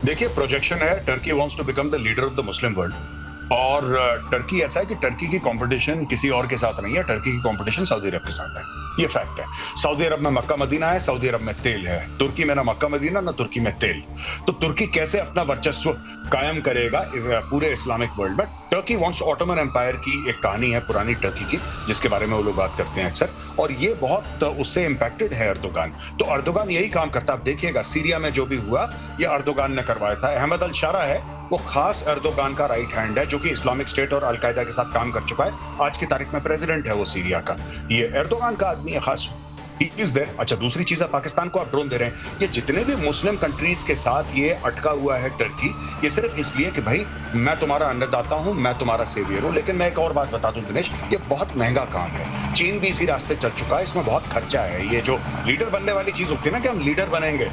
देखिए, प्रोजेक्शन है Turkey wants to become the leader of the Muslim world. और Turkey ऐसा है कि टर्की की कंपटीशन किसी और के साथ नहीं है, टर्की की कंपटीशन सऊदी अरब के साथ है। ये फैक्ट है। सऊदी अरब में मक्का मदीना है, सऊदी अरब में तेल है। तुर्की में ना मक्का मदीना ना तुर्की में तेल। तो तुर्की कैसे अपना वर्चस्व कायम करेगा पूरे इस्लामिक वर्ल्ड में? टर्की वांट्स ऑटोमन एम्पायर की एक कहानी है पुरानी टर्की की, जिसके बारे में वो लोग बात करते हैं अक्सर, और ये बहुत उससे इम्पैक्टेड है अर्दोगान। तो अर्दोगान यही काम करता है। आप देखिएगा सीरिया में जो भी हुआ ये अर्दोगान ने करवाया था। अहमद अल शारा है, वो खास अर्दोगान का राइट हैंड है, जो कि इस्लामिक स्टेट और अलकायदा के साथ काम कर चुका है। आज की तारीख में प्रेसिडेंट है वो सीरिया का। ये अर्दोगान का आदमी है खास। अच्छा, दूसरी चीज है, पाकिस्तान को आप ड्रोन दे रहे हैं। ये जितने भी मुस्लिम कंट्रीज के साथ ये अटका हुआ है टर्की, ये सिर्फ इसलिए कि भाई मैं तुम्हारा अन्नदाता हूं, मैं तुम्हारा सेवियर हूं। लेकिन मैं एक और बात बता दूं दिनेश, ये बहुत महंगा काम है। चीन भी इसी रास्ते चल चुका है, इसमें बहुत खर्चा है। ये जो लीडर बनने वाली चीज होती है ना कि हम लीडर बनेंगे,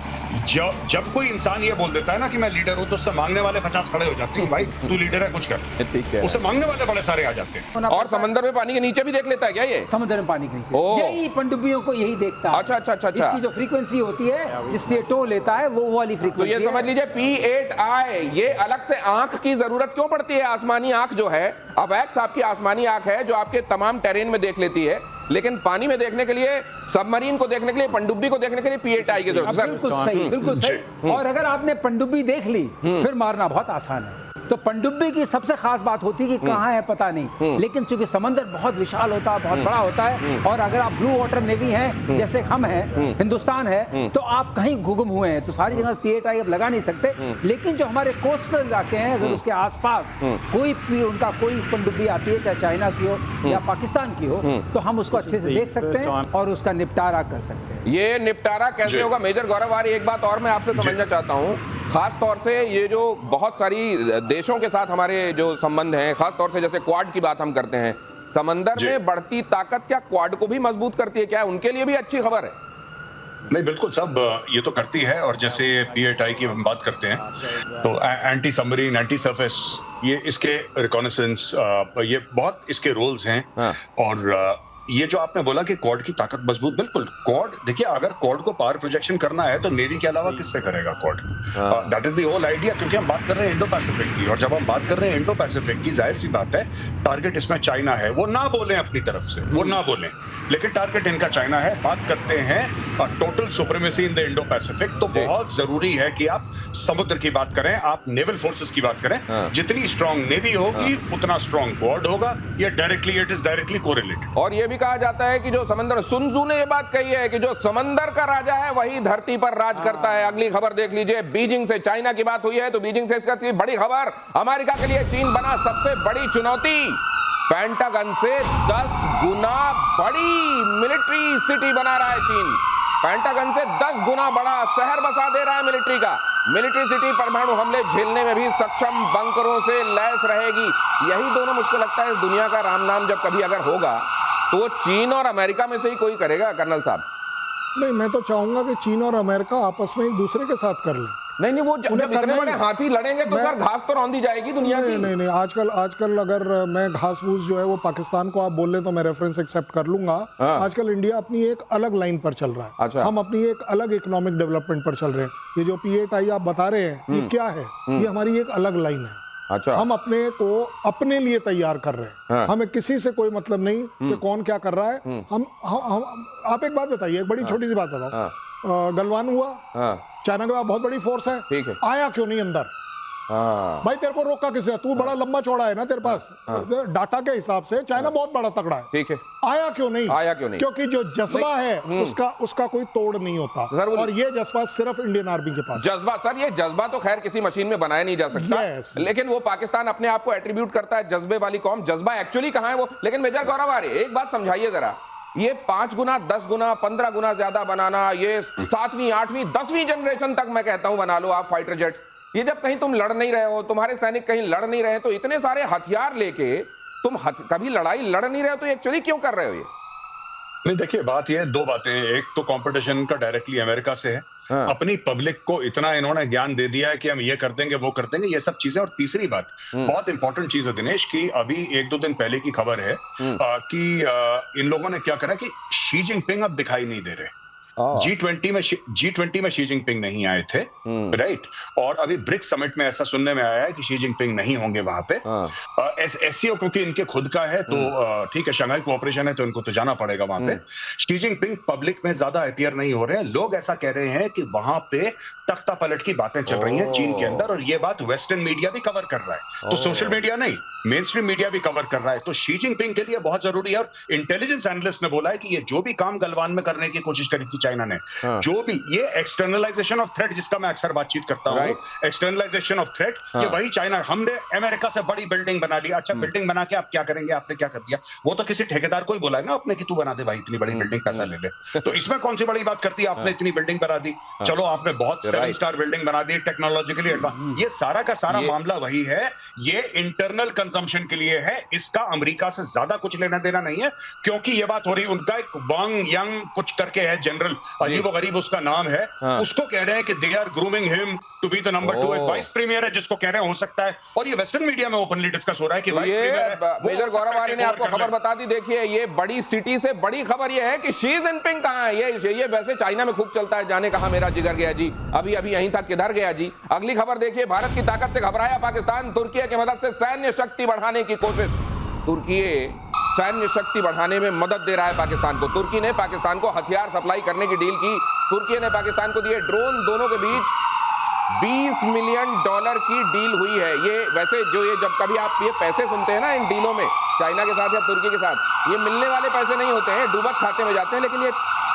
जब कोई इंसान ये बोल देता है ना कि मैं लीडर हूं, तो उससे मांगने वाले 50 खड़े हो जाते हैं, भाई तू लीडर है कुछ कर। ठीक है, उससे मांगने वाले बड़े सारे आ जाते हैं। और समंदर में पानी के नीचे भी देख लेता है क्या ये? समुद्र में पानी के नीचे यही पनडुब्बियों को यही देखता है। अच्छा। इसकी जो फ्रीक्वेंसी होती है जिससे टो लेता है वो वाली तो फ्रीक्वेंसी ये समझ लीजिए P8I, ये अलग से आंख की जरूरत क्यों पड़ती है? आसमानी आंख जो है, अवैक्स आपकी आसमानी आंख है जो आपके तमाम टेरेन में देख लेती है, लेकिन पानी में देखने के लिए, सबमरीन को देखने के लिए, पनडुब्बी को देखने के लिए P8I की जरूरत है। बिल्कुल सही, बिल्कुल सही। और अगर आपने पनडुब्बी देख ली फिर मारना बहुत आसान है। तो पनडुब्बी की सबसे खास बात होती है कि कहाँ है पता नहीं, लेकिन चूंकि समंदर बहुत विशाल होता है, बहुत बड़ा होता है, और अगर आप ब्लू वाटर नेवी हैं जैसे हम हैं, हिंदुस्तान है, तो आप कहीं गुम हुए हैं, तो सारी जगह P8I अब लगा नहीं सकते। लेकिन जो हमारे कोस्टल इलाके हैं, अगर उसके आसपास उनका कोई पनडुब्बी आती है, चाहे चाइना की हो या पाकिस्तान की हो, तो हम उसको अच्छे से देख सकते हैं और उसका निपटारा कर सकते हैं। ये निपटारा कैसे होगा मेजर गौरव आर्य? एक बात और मैं आपसे समझना चाहता हूँ, खास तौर से ये जो बहुत सारी देशों के साथ हमारे जो संबंध हैं, खास तौर से जैसे क्वाड की बात हम करते हैं, समंदर में बढ़ती ताकत क्या क्वाड को भी मजबूत करती है? क्या उनके लिए भी अच्छी खबर है? नहीं, बिल्कुल सब ये तो करती है। और जैसे P8I की हम बात करते हैं तो एंटी सबमरीन, एंटी सरफेस, ये इसके रिकॉनेसेंस, ये बहुत इसके रोल्स हैं। हाँ। और ये जो आपने बोला कि क्वाड की ताकत मजबूत, बिल्कुल क्वाड, देखिए अगर क्वाड को पावर प्रोजेक्शन करना है तो नेवी के अलावा किससे करेगा Quad? That is the whole idea. क्योंकि हम बात कर रहे हैं इंडो पैसिफिक की, और जब हम बात कर रहे हैं इंडो पैसिफिक की, जाहिर सी बात है टारगेट इसमें चाइना है। वो ना बोलें अपनी तरफ से, वो ना बोलें, लेकिन टारगेट इनका चाइना है। बात करते हैं total supremacy in the Indo Pacific, तो बहुत जरूरी है कि आप समुद्र की बात करें, आप नेवल फोर्सेस की बात करें। जितनी स्ट्रॉन्ग नेवी होगी उतना स्ट्रॉन्ग क्वाड होगा। ये directly, it is directly correlated. और ये भी कहा जाता है कि जो समंदर, सुन तजू ने ये बात कही है कि जो समंदर का राजा है वही धरती पर राज करता है। अगली खबर देख लीजिए, बीजिंग से चाइना की बात हुई है तो बीजिंग से इसका बड़ी खबर, अमेरिका के लिए चीन बना सबसे बड़ी चुनौती। पेंटागन से 10 गुना बड़ी मिलिट्री सिटी बना रहा है चीन। पेंटागन से 10 गुना बड़ा शहर बसा दे रहा है मिलिट्री का। मिलिट्री सिटी परमाणु हमले झेलने में भी सक्षम, बंकरों से लैस रहेगी। यही दोनों, मुझको लगता है इस दुनिया का राम नाम जब कभी अगर होगा तो वो चीन और अमेरिका में से ही कोई करेगा, कर्नल साहब। नहीं, मैं तो चाहूंगा कि चीन और अमेरिका आपस में एक दूसरे के साथ कर लें। नहीं, वो जब इतने बड़े हाथी लड़ेंगे तो सर घास तो रौंदी जाएगी दुनिया की। नहीं, आजकल अगर मैं घास फूस जो है वो पाकिस्तान को आप बोल लें तो मैं रेफरेंस एक्सेप्ट कर लूंगा। आजकल इंडिया अपनी एक अलग लाइन पर चल रहा है। अच्छा। हम अपनी एक अलग इकोनॉमिक डेवलपमेंट पर चल रहे हैं। ये जो P8I आप बता रहे हैं, ये क्या है? ये हमारी एक अलग लाइन है। अच्छा। हम अपने को अपने लिए तैयार कर रहे हैं। हमें किसी से कोई मतलब नहीं कि कौन क्या कर रहा है। हम आप एक बात बताइए, एक बड़ी छोटी सी बात बताओ। गलवान हुआ, चाइना के पास बहुत बड़ी फोर्स है, ठीक है, आया क्यों नहीं अंदर? भाई तेरे को रोका किसने? तू बड़ा लंबा चौड़ा है ना, तेरे पास डाटा के हिसाब से चाइना बहुत बड़ा तगड़ा है, ठीक है, आया क्यों नहीं? क्योंकि जो जज्बा है उसका कोई तोड़ नहीं होता। और ये जज्बा सिर्फ इंडियन आर्मी के पास। जज्बा सर, ये जज्बा तो खैर किसी मशीन में बनाया नहीं जा सकता। लेकिन वो पाकिस्तान अपने आप को एट्रीब्यूट करता है जज्बे वाली कौम। जज्बा एक्चुअली कहां है वो? लेकिन मेजर गौरव आर्य, एक बात समझाइए जरा, ये 5 गुना, 10 गुना, 15 गुना ज्यादा बनाना, ये 7वीं, 8वीं, 10वीं जनरेशन तक मैं कहता हूं बना लो आप फाइटर जेट्स। ये जब कहीं तुम लड़ नहीं रहे हो, तुम्हारे सैनिक कहीं लड़ नहीं रहे, तो इतने सारे हथियार लेके तुम कभी लड़ाई लड़ नहीं रहे हो, तो एक्चुअली क्यों कर रहे हो ये? नहीं, देखिए बात ये है, दो बातें हैं। एक तो कंपटीशन का डायरेक्टली अमेरिका से है। अपनी पब्लिक को इतना इन्होंने ज्ञान दे दिया है कि हम ये कर देंगे, वो कर देंगे, ये सब चीजें। और तीसरी बात, बहुत इंपॉर्टेंट चीज है दिनेश, की अभी 1-2 दिन पहले की खबर है कि इन लोगों ने क्या करा कि शी जिनपिंग अब दिखाई नहीं दे रहे। G20 में शी जिनपिंग नहीं आए थे, राइट। और अभी ब्रिक्स समिट में ऐसा सुनने में आया है कि शी जिनपिंग नहीं होंगे वहां पे। एससीओ क्योंकि इनके खुद का है तो ठीक है, शंघाई कोऑपरेशन है तो इनको तो जाना पड़ेगा वहां पे। शी जिनपिंग पब्लिक में ज्यादा अपीयर नहीं हो रहे हैं। लोग ऐसा कह रहे हैं कि वहां पे तख्ता पलट की बातें चल रही हैं चीन के अंदर, और ये बात वेस्टर्न मीडिया भी कवर कर रहा है। तो सोशल मीडिया नहीं, मेन स्ट्रीम मीडिया भी कवर कर रहा है। तो शी जिनपिंग के लिए बहुत जरूरी है। और इंटेलिजेंस एनालिस्ट ने बोला है कि ये जो भी काम गलवान में करने की कोशिश करी थी चाइना ने, जो भी ये एक्सटर्नलाइजेशन ऑफ थ्रेट जिसका मैं अक्सर बातचीत करता हूं, एक्सटर्नलाइजेशन ऑफ थ्रेट, ये वही चाइना, हमने अमेरिका से बड़ी बिल्डिंग बना ली। अच्छा, बिल्डिंग बना के आप क्या करेंगे? आपने क्या कर दिया? वो तो किसी ठेकेदार को ही बोला है ना आपने कि तू बना दे भाई इतनी बड़ी बिल्डिंग, पैसा ले ले। तो इसमें कौन सी बड़ी बात करती है? आपने इतनी बिल्डिंग बना दी, चलो आपने बहुत 7 स्टार बिल्डिंग बना दी, टेक्नोलॉजिकली एडवांस। ये सारा का सारा मामला वही है, ये इंटरनल कंजम्पशन के लिए है। इसका अमेरिका से ज्यादा कुछ लेना देना नहीं है, क्योंकि ये बात हो रही, उनका एक वांग यंग कुछ करके है जनरल, अजीबो गरीब उसका नाम है, उसको कह रहे हैं कि they are grooming him to be the number 2। एक वाइस प्रीमियर है जिसको कह रहे हैं हो सकता है, और ये वेस्टर्न मीडिया में ओपनली डिस्कस हो रहा है कि वाइस प्रीमियर। मेजर गौरव आर्य ने आपको खबर बता दी। देखिए, ये बड़ी सिटी से बड़ी खबर ये है कि शी जिनपिंग कहां है। ये वैसे चाइना में खूब चलता है, जाने कहां मेरा जिगर गया जी, अभी अभी यहीं था, किधर गया जी। अगली खबर देखिए, भारत की ताकत से घबराया पाकिस्तान, तुर्की की मदद से सैन्य शक्ति बढ़ाने की कोशिश। तुर्की सैन्य शक्ति बढ़ाने में मदद दे रहा है पाकिस्तान को। तुर्की ने पाकिस्तान को हथियार सप्लाई करने की डील की। तुर्की ने पाकिस्तान को दिए ड्रोन। दोनों के बीच $20 मिलियन की डील हुई है। ये वैसे जो ये जब कभी आप ये पैसे सुनते हैं ना इन डीलों में, चाइना के साथ या तुर्की के साथ, ये मिलने वाले पैसे नहीं होते हैं, डूबक खाते में जाते हैं। लेकिन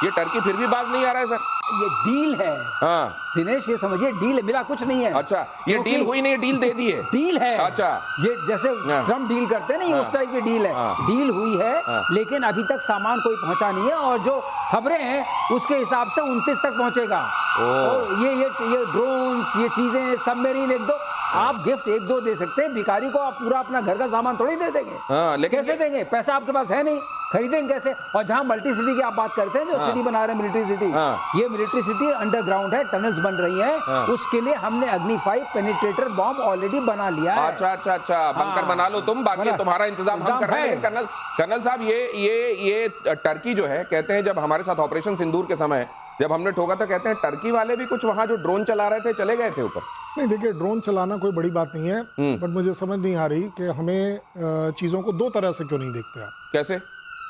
ये टर्की फिर भी बाज नहीं आ रहा है सर। ये डील है। हाँ दिनेश, ये समझिए डील है, मिला कुछ नहीं है। अच्छा, ये डील हुई नहीं, डील दे दी है। डील है। अच्छा, ये जैसे ट्रम्प डील करते हैं ना, ये उस टाइप की डील है। डील हुई है, लेकिन अभी तक सामान कोई पहुंचा नहीं है, और जो खबरें हैं उसके हिसाब से 29 तक पहुंचेगा। तो ये ड्रोन्स, ये चीजें, सबमरीन, 1-2 आप गिफ्ट 1-2 दे सकते हैं। भिखारी को आप पूरा अपना घर का सामान थोड़ी दे देंगे। लेकिन कैसे देंगे? पैसा आपके पास है नहीं, खरीदेंगे कैसे? और जहां मल्टी सिटी की आप बात करते हैं, जो सिटी बना रहे हैं मिलिट्री सिटी, ये मिलिट्री सिटी अंडरग्राउंड है, टनल्स बन रही हैं। उसके लिए हमने अग्नि 5 पेनिट्रेटर बॉम्ब ऑलरेडी बना लिया है। अच्छा, बंकर बना लो तुम, बाकी तुम्हारा इंतजाम हम कर रहे हैं। कर्नल साहब, ये टर्की जो है, कहते हैं जब हमारे साथ ऑपरेशन सिंदूर के समय जब हमने ठोका था, कहते हैं टर्की वाले भी कुछ वहां जो ड्रोन चला रहे थे चले गए थे ऊपर। नहीं, देखिए, ड्रोन चलाना कोई बड़ी बात नहीं है, बट मुझे समझ नहीं आ रही कि हमें चीज़ों को 2 तरह से क्यों नहीं देखते आप। कैसे?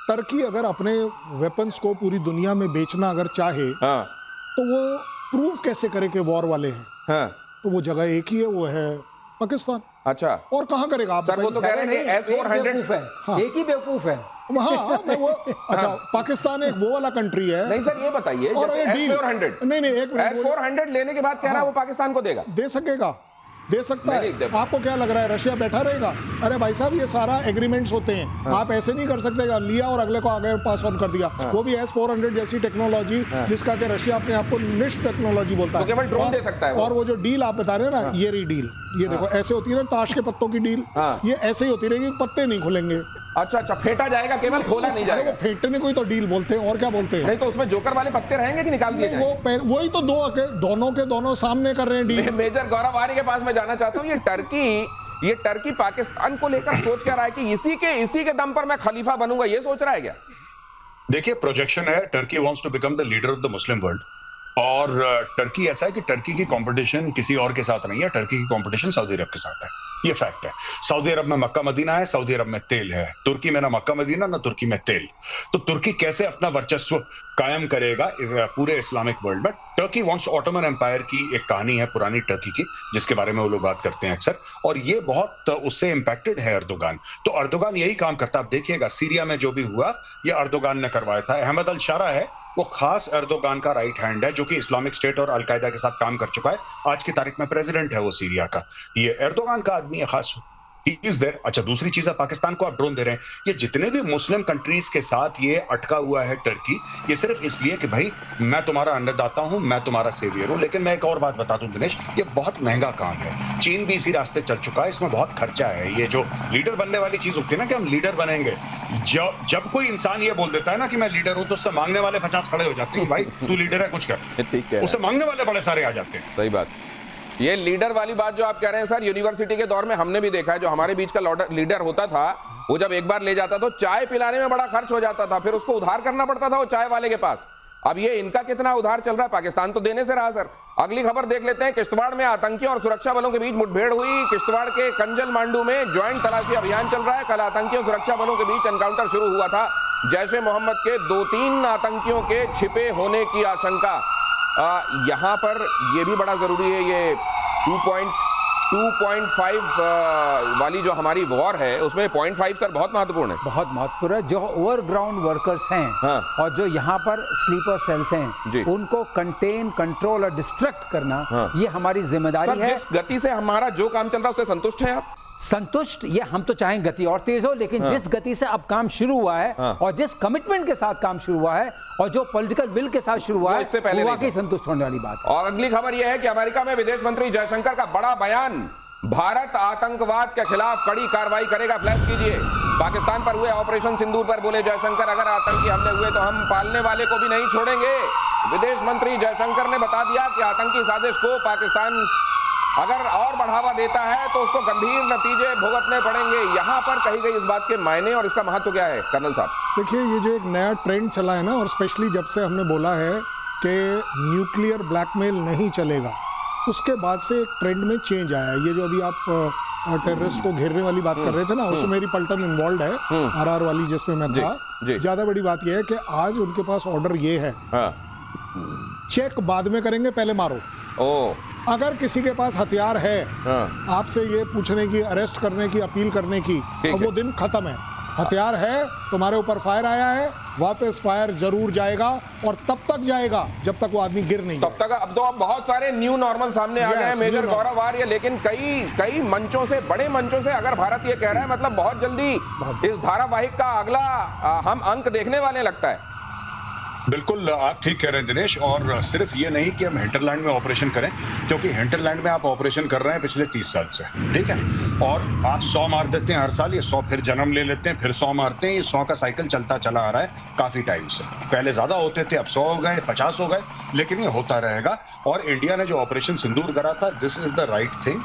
टर्की अगर अपने वेपन्स को पूरी दुनिया में बेचना अगर चाहे, तो वो प्रूव कैसे करे कि वॉर वाले हैं? तो वो जगह एक ही है, वो है पाकिस्तान। अच्छा, और कहाँ करेगा आप? सर वो तो कह रहे हैं S-400 है, एक ही बेवकूफ है। अच्छा, पाकिस्तान एक वो वाला कंट्री है। नहीं सर, ये बताइए, और S-400 नहीं, एक S-400 लेने के बाद कह रहा है वो पाकिस्तान को देगा, दे सकेगा, दे सकता है। आपको क्या लग रहा है रशिया बैठा रहेगा? अरे भाई साहब, ये सारा एग्रीमेंट्स होते हैं। आप ऐसे नहीं कर सकते लिया और अगले को आगे पास ऑन कर दिया। वो भी S-400 जैसी टेक्नोलॉजी, जिसका कि रशिया अपने आप को निश टेक्नोलॉजी बोलता है, तो केवल ड्रोन दे सकता है। और वो जो डील आप बता रहे हैं ना, ये रही डील, ये देखो ऐसे होती है ना ताश के पत्तों की डील, ये ऐसे ही होती रहेगी, पत्ते नहीं खुलेंगे। अच्छा, फेंटा जाएगा, केवल खोला नहीं जाएगा। फेंटने को ही तो डील बोलते हैं, और क्या बोलते हैं? नहीं तो उसमें जोकर वाले पत्ते रहेंगे कि निकाल दिए जाएंगे? वही तो दोनों के दोनों सामने कर रहे हैं डील। मेजर गौरव आर्य के पास मैं जाना चाहता हूँ, ये टर्की पाकिस्तान को लेकर सोच क्या रहा है कि इसी के दम पर मैं खलीफा बनूंगा, ये सोच रहा है क्या? देखिए, प्रोजेक्शन है Turkey wants to become the leader of the Muslim world, और टर्की ऐसा है कि टर्की की कंपटीशन किसी और के साथ नहीं है, टर्की की कंपटीशन सऊदी अरब के साथ है। ये फैक्ट है। सऊदी अरब में मक्का मदीना है, सऊदी अरब में तेल है। तुर्की में ना मक्का मदीना ना तुर्की में तेल। तो तुर्की कैसे अपना वर्चस्व कायम करेगा पूरे इस्लामिक वर्ल्ड में? टर्की वांट्स ऑटोमन एम्पायर की एक कहानी है पुरानी टर्की की, जिसके बारे में वो लोग बात करते हैं अक्सर, और ये बहुत उससे इंपैक्टेड है अर्दोगान। तो अर्दोगान यही काम करता है। आप देखिएगा सीरिया में जो भी हुआ, ये अर्दोगान ने करवाया था। अहमद अल शारा है, वो खास अर्दोगान का राइट हैंड है, जो कि इस्लामिक स्टेट और अलकायदा के साथ काम कर चुका है। आज की तारीख में प्रेसिडेंट है वो सीरिया का। ये अर्दोगान का आदमी है खास। अच्छा, दूसरी चीज है, पाकिस्तान को आप ड्रोन दे रहे हैं। ये जितने भी मुस्लिम कंट्रीज के साथ ये अटका हुआ है टर्की, ये सिर्फ इसलिए कि भाई मैं तुम्हारा अन्नदाता हूं, मैं तुम्हारा सेवियर हूं। लेकिन मैं एक और बात बता दूं दिनेश, ये बहुत महंगा काम है। चीन भी इसी रास्ते चल चुका है, इसमें बहुत खर्चा है। ये जो लीडर बनने वाली चीज होती है ना कि हम लीडर बनेंगे, जब कोई इंसान ये बोल देता है ना कि मैं लीडर हूं, तो उससे मांगने वाले 50 खड़े हो जाते हैं, भाई तू लीडर है, कुछ कर। ठीक है, उससे मांगने वाले बड़े सारे आ जाते हैं। सही बात। ये लीडर वाली बात जो आप कह रहे हैं सर, यूनिवर्सिटी के दौर में हमने भी देखा है, जो हमारे बीच का लीडर होता था, वो जब एक बार ले जाता तो चाय पिलाने में बड़ा खर्च हो जाता था, फिर उसको उधार करना पड़ता था वो चाय वाले के पास। अब ये इनका कितना उधार चल रहा है, पाकिस्तान तो देने से रहा सर। अगली खबर देख लेते हैं। किश्तवाड़ में आतंकियों और सुरक्षा बलों के बीच मुठभेड़ हुई। किश्तवाड़ के कंजल मांडू में ज्वाइंट तलाशी अभियान चल रहा है। कल आतंकियों सुरक्षा बलों के बीच एनकाउंटर शुरू हुआ था। जैश ए मोहम्मद के 2-3 आतंकियों के छिपे होने की आशंका। यहां पर यह भी बड़ा जरूरी है, ये 2.5 वाली जो हमारी वॉर है उसमें 0.5 सर बहुत महत्वपूर्ण है। बहुत महत्वपूर्ण है। जो ओवरग्राउंड वर्कर्स हैं हाँ। और जो यहाँ पर स्लीपर सेल्स हैं उनको कंटेन, कंट्रोल और डिस्ट्रैक्ट करना, हाँ। ये हमारी जिम्मेदारी है। जिस गति से हमारा जो काम चल रहा है उससे संतुष्ट हैं आप? संतुष्ट, ये हम तो चाहें गति और तेज हो, लेकिन जिस गति से अब काम शुरू हुआ है और जिस कमिटमेंट के साथ काम शुरू हुआ है और जो पॉलिटिकल विल के साथ शुरू हुआ है, इससे पहले वाकई संतुष्ट होने वाली बात है। और अगली खबर यह है कि अमेरिका में विदेश मंत्री जयशंकर का बड़ा बयान, भारत आतंकवाद के खिलाफ कड़ी कार्रवाई करेगा। फ्लैश कीजिए। पाकिस्तान पर हुए ऑपरेशन सिंदूर पर बोले जयशंकर, अगर आतंकी हमले हुए तो हम पालने वाले को भी नहीं छोड़ेंगे। विदेश मंत्री जयशंकर ने बता दिया कि आतंकी साजिश को पाकिस्तान अगर और बढ़ावा देता है तो उसको गंभीर नतीजे भुगतने पड़ेंगे। यहां पर कही गई इस बात के मायने और इसका महत्व क्या है कर्नल साहब? देखिए, ये जो एक नया ट्रेंड चला है ना, और स्पेशली जब से हमने बोला है कि न्यूक्लियर ब्लैकमेल नहीं चलेगा, उसके बाद से एक ट्रेंड में चेंज आया है। ये जो अभी आप टेररिस्ट को घेरने वाली बात कर रहे थे ना, उसमें मेरी पलटन इन्वॉल्व है, आरआर वाली जिसमें मैं था। ज्यादा बड़ी बात यह है कि आज उनके पास ऑर्डर ये है, चेक बाद में करेंगे, पहले मारो। अगर किसी के पास हथियार है आपसे ये पूछने की, अरेस्ट करने की, अपील करने की, अब वो दिन खत्म है। हथियार है, तुम्हारे ऊपर फायर आया है, वापस फायर जरूर जाएगा और तब तक जाएगा जब तक वो आदमी गिर नहीं तब तक। अब तो अब बहुत सारे न्यू नॉर्मल सामने आ गए हैं मेजर गौरव आर्य, लेकिन कई मंचों से, बड़े मंचों से अगर भारत ये कह रहा है, मतलब बहुत जल्दी इस धारावाहिक का अगला हम अंक देखने वाले लगता है। बिल्कुल आप ठीक कह रहे हैं दिनेश। और सिर्फ ये नहीं कि हम हिंटरलैंड में ऑपरेशन करें, क्योंकि हिंटरलैंड में आप ऑपरेशन कर रहे हैं पिछले 30 साल से, ठीक है, और आप 100 मार देते हैं हर साल, ये 100 फिर जन्म ले लेते हैं, फिर 100 मारते हैं। ये 100 का साइकिल चलता चला आ रहा है काफी टाइम से। पहले ज्यादा होते थे, अब 100 हो गए, 50 हो गए, लेकिन ये होता रहेगा। और इंडिया ने जो ऑपरेशन सिंदूर करा था, this is the right thing.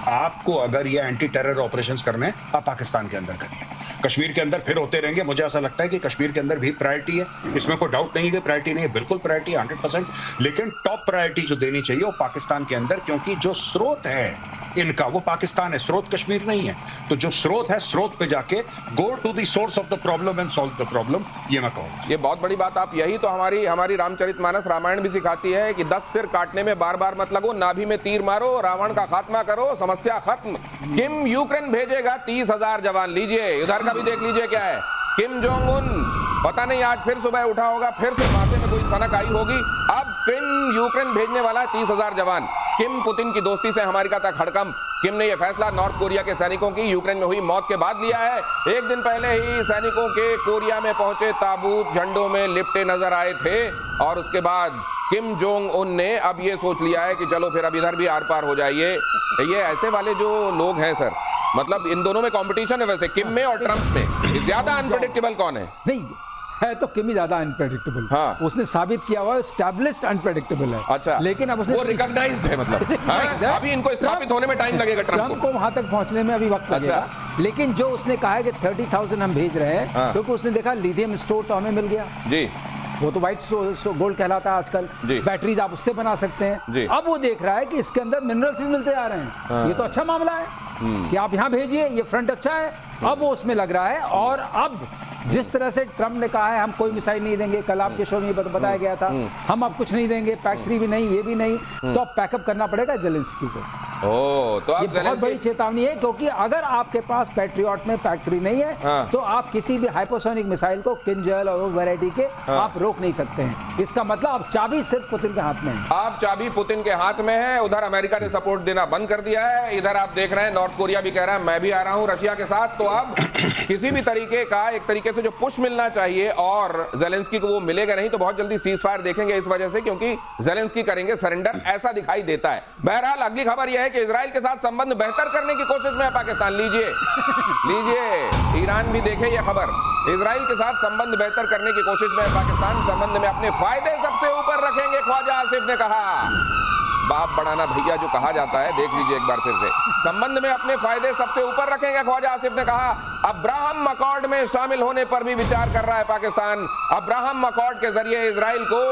आपको अगर ये एंटी टेरर ऑपरेशंस करने हैं, आप पाकिस्तान के अंदर करिए। कश्मीर के अंदर फिर होते रहेंगे। मुझे ऐसा लगता है कि कश्मीर के अंदर भी प्रायोरिटी है, इसमें कोई डाउट नहीं है, प्रायोरिटी नहीं है, बिल्कुल प्रायोरिटी 100%। लेकिन टॉप प्रायोरिटी जो देनी चाहिए वो पाकिस्तान के अंदर, क्योंकि जो स्रोत है इनका वो पाकिस्तान है, स्रोत कश्मीर नहीं है। तो जो स्रोत है, स्रोत पे जाके go to the source of the problem and solve the problem, ये मैं कहूँगा। ये बहुत बड़ी बात आप, यही तो हमारी रामचरितमानस रामायण भी सिखाती है कि 10 सिर काटने में बार बार मत लगो, नाभि में तीर मारो, रावण का खात्मा करो, समस्या खत्म। किम यूक्रेन भेजेगा 30,000 जवान। लीजिए इधर का भी देख लीजिए क्या है। किम जोंग उन पता नहीं आज फिर सुबह उठा होगा, फिर से माथे में कोई सनक आई होगी। अब किम यूक्रेन भेजने वाला है 30,000 जवान। किम पुतिन की दोस्ती से अमेरिका तक हड़कंप। किम ने यह फैसला नॉर्थ कोरिया के सैनिकों की यूक्रेन में हुई मौत के बाद लिया है। एक दिन पहले ही सैनिकों के कोरिया में पहुंचे ताबूत झंडों में लिपटे नजर आए थे, और उसके बाद किम जोंग उन ने अब ये सोच लिया है कि चलो फिर अब इधर भी आर पार हो जाइए। ये ऐसे वाले जो लोग हैं सर, मतलब इन दोनों में कंपटीशन है वैसे, किम में और ट्रंप में। ज्यादा अनप्रेडिक्टेबल कौन है? नहीं है तो किम ही ज्यादा अनप्रेडिक्टेबल। हाँ। उसने साबित किया हुआ एस्टैब्लिश्ड अनप्रेडिक्टेबल है। अच्छा, लेकिन अब उसने वो रिकॉग्नाइज्ड है, मतलब हाँ? अभी इनको स्थापित होने में टाइम लगेगा ट्रंप को वहां तक पहुंचने में अभी वक्त लगेगा। लेकिन जो उसने कहा है कि 30,000 हम भेज रहे हैं, क्योंकि उसने देखा लिथियम स्टोर तो हमें मिल गया जी, वो तो व्हाइट गोल्ड कहलाता है आजकल, बैटरीज आप उससे बना सकते हैं। अब वो देख रहा है कि इसके अंदर मिनरल्स भी मिलते आ रहे हैं। ये तो अच्छा मामला है कि आप यहाँ भेजिए, ये फ्रंट अच्छा है। अब वो उसमें लग रहा है। और अब जिस तरह से ट्रम्प ने कहा है हम कोई मिसाइल नहीं देंगे, कल आपके शो में बताया गया था, हम अब कुछ नहीं देंगे, PAC-3 भी नहीं, ये भी नहीं, तो अब पैकअप करना पड़ेगा जेलेंस्की को। तो ये बहुत बड़ी चेतावनी है, क्योंकि अगर आपके पास पैट्रियट में PAC-3 नहीं है तो आप किसी भी हाइपरसोनिक मिसाइल को, किंजल और वैरायटी के, आप रोक नहीं सकते हैं। इसका मतलब अब चाबी सिर्फ पुतिन के हाथ में है। आप चाबी पुतिन के हाथ में है। उधर अमेरिका ने सपोर्ट देना बंद कर दिया है, इधर आप देख रहे हैं नॉर्थ कोरिया भी कह रहा है मैं भी आ रहा हूं रशिया के साथ। तो अब किसी भी तरीके का, एक तरीके से जो पुश मिलना चाहिए, और जेलेंस्की को वो मिलेगा नहीं, तो बहुत जल्दी सीज फायर देखेंगे इस वजह से, क्योंकि जेलेंस्की करेंगे सरेंडर, ऐसा दिखाई देता है। बहरहाल अगली खबर यह है कि इजराइल के साथ संबंध बेहतर करने की कोशिश में है पाकिस्तान। लीजिए ईरान भी देखे ये खबर। इजराइल के साथ संबंध बेहतर करने की कोशिश में है पाकिस्तान। संबंध में अपने फायदे सबसे ऊपर रखेंगे, ख्वाजा आसिफ ने कहा। बाप बढ़ाना भैया जो कहा जाता है, देख लीजिए एक बार फिर से। संबंध में अपने फायदे सबसे ऊपर रखेंगे, ख्वाजा आसिफ ने कहा। अब्राहम अकॉर्ड में शामिल होने पर भी विचार कर रहा है पाकिस्तान। अब्राहम अकॉर्ड के जरिए इजराइल को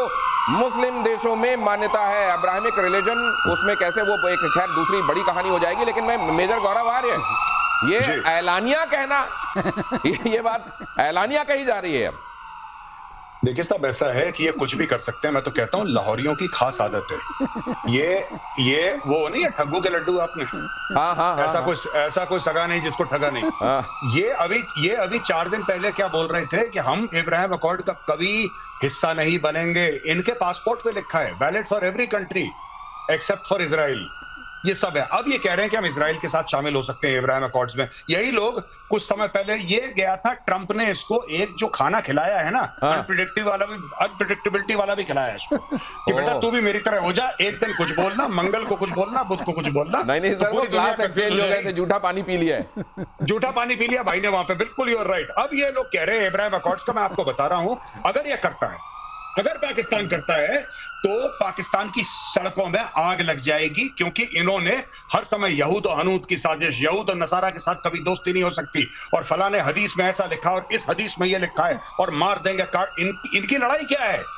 मुस्लिम देशों में मान्यता है। अब्राहमिक रिलीजन, उसमें कैसे वो एक खैर दूसरी बड़ी कहानी हो जाएगी, लेकिन मैं मेजर गौरव आर्य, ये ऐलानिया कहना ये बात ऐलानिया कही जा रही है। अब देखिए साहब, ऐसा है कि ये कुछ भी कर सकते हैं। मैं तो कहता हूँ लाहौरियों की खास आदत है ये वो नहीं है ठग्गू के लड्डू आपने। हाँ, ऐसा कोई सगा नहीं जिसको ठगा नहीं। ये अभी 4 दिन पहले क्या बोल रहे थे कि हम इब्राहिम अकॉर्ड का कभी हिस्सा नहीं बनेंगे। इनके पासपोर्ट पे लिखा है valid for every country except for Israel. ये सब है। अब ये कह रहे हैं कि हम इजराइल के साथ शामिल हो सकते हैं इब्राहिम अकॉर्ड्स में। यही लोग कुछ समय पहले, ये गया था ट्रंप ने इसको एक जो खाना खिलाया है ना, अनप्रिडिक्टेबिलिटी वाला भी खिलाया है इसको कि बेटा तू भी मेरी तरह हो जा, एक दिन कुछ बोलना, मंगल को कुछ बोलना, बुध को कुछ बोलना। नहीं सर, वो ग्लास एक्सचेंज हो गए थे, झूठा पानी पी लिया है। झूठा पानी पी लिया भाई ने वहां पे, बिल्कुल यू आर राइट। अब ये लोग कह रहे हैं इब्राहिम अकॉर्ड्स का, मैं आपको बता रहा हूं, अगर ये करता है, अगर पाकिस्तान करता है तो पाकिस्तान की सड़कों में आग लग जाएगी, क्योंकि इन्होंने हर समय यहूद और हनूद की साजिश, यहूद और नसारा के साथ कभी दोस्ती नहीं हो सकती, और फलाने हदीस में ऐसा लिखा और इस हदीस में ये लिखा है और मार देंगे। इनकी लड़ाई क्या है?